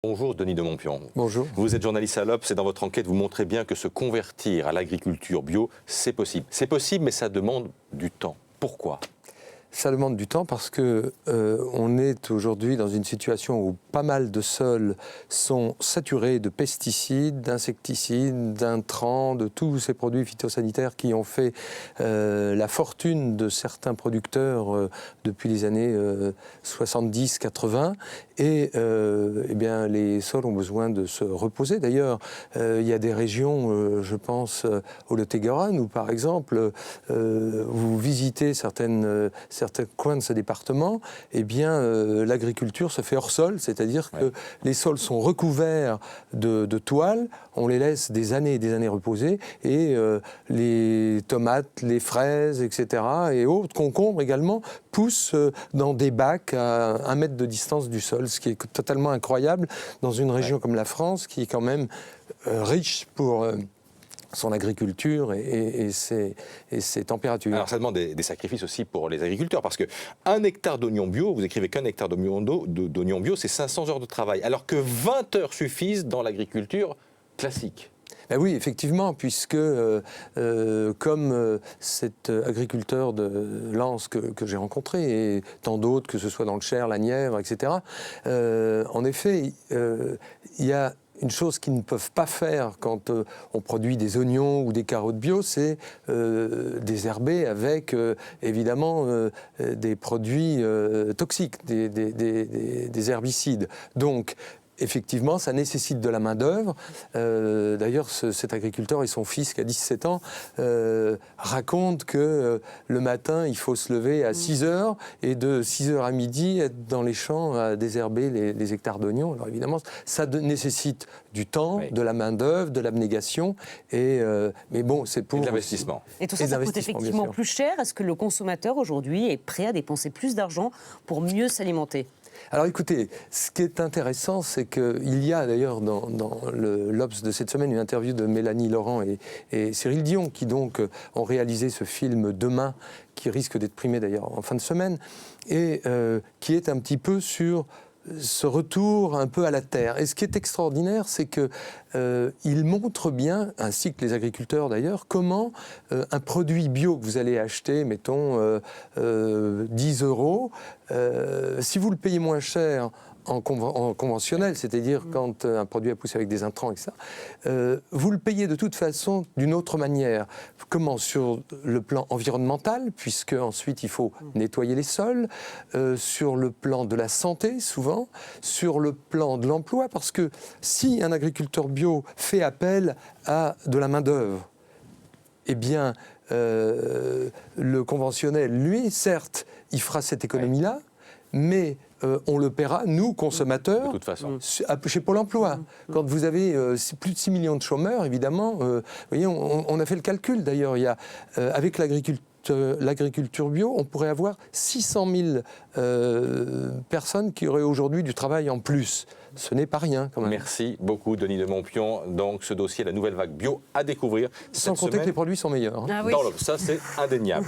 Bonjour Denis de Montpion. Bonjour. Vous êtes journaliste à l'Obs et dans votre enquête, vous montrez bien que se convertir à l'agriculture bio, c'est possible. C'est possible, mais ça demande du temps. Pourquoi ? Ça demande du temps parce que on est aujourd'hui dans une situation où pas mal de sols sont saturés de pesticides, d'insecticides, d'intrants, de tous ces produits phytosanitaires qui ont fait la fortune de certains producteurs depuis les années 70-80. Et eh bien, les sols ont besoin de se reposer. D'ailleurs, il y a des régions, je pense au Lot-et-Garonne, où par exemple, vous visitez certains coins de ce département, eh bien, l'agriculture se fait hors sol, c'est-à-dire que les sols sont recouverts de toiles, on les laisse des années et des années reposer, et les tomates, les fraises, etc., et autres concombres également, poussent dans des bacs à 1 mètre de distance du sol, ce qui est totalement incroyable dans une région comme la France, qui est quand même riche pour son agriculture et ses températures. Alors ça demande des sacrifices aussi pour les agriculteurs, parce que 1 hectare d'oignons bio, vous écrivez qu'1 hectare d'oignons bio, c'est 500 heures de travail, alors que 20 heures suffisent dans l'agriculture classique. Ben oui, effectivement, puisque comme cet agriculteur de Lens que j'ai rencontré, et tant d'autres, que ce soit dans le Cher, la Nièvre, etc., en effet, il y a une chose qu'ils ne peuvent pas faire quand on produit des oignons ou des carottes bio, c'est désherber avec, évidemment, des produits toxiques, des herbicides. Donc, effectivement, ça nécessite de la main-d'œuvre. D'ailleurs, cet agriculteur et son fils, qui a 17 ans, racontent que le matin, il faut se lever à 6 heures et de 6 heures à midi, être dans les champs à désherber les hectares d'oignons. Alors évidemment, ça nécessite du temps, de la main-d'œuvre, de l'abnégation. Mais bon, c'est pour. Et de l'investissement. Et tout ça, ça coûte effectivement plus cher. Est-ce que le consommateur aujourd'hui est prêt à dépenser plus d'argent pour mieux s'alimenter ? Alors écoutez, ce qui est intéressant, c'est qu'il y a d'ailleurs dans l'Obs de cette semaine une interview de Mélanie Laurent et Cyril Dion qui donc ont réalisé ce film Demain, qui risque d'être primé d'ailleurs en fin de semaine, et qui est un petit peu sur ce retour un peu à la terre. Et ce qui est extraordinaire, c'est qu'il montre bien, ainsi que les agriculteurs d'ailleurs, comment un produit bio que vous allez acheter, mettons 10 €, si vous le payez moins cher en conventionnel, c'est-à-dire quand un produit a poussé avec des intrants, etc., vous le payez de toute façon d'une autre manière. Comment ? Sur le plan environnemental, puisque ensuite il faut nettoyer les sols, sur le plan de la santé, souvent, sur le plan de l'emploi, parce que si un agriculteur bio fait appel à de la main-d'œuvre, eh bien, le conventionnel, lui, certes, il fera cette économie-là, mais on le paiera, nous, consommateurs, de toute façon, chez Pôle emploi. Quand vous avez plus de 6 millions de chômeurs, évidemment, vous voyez, on a fait le calcul, d'ailleurs, il y a, avec l'agriculture bio, on pourrait avoir 600 000 personnes qui auraient aujourd'hui du travail en plus. Ce n'est pas rien, quand même. Merci beaucoup, Denis de Montpion. Donc, ce dossier, la nouvelle vague bio, à découvrir. Sans compter que les produits sont meilleurs. Dans l'Obs, ça, c'est indéniable.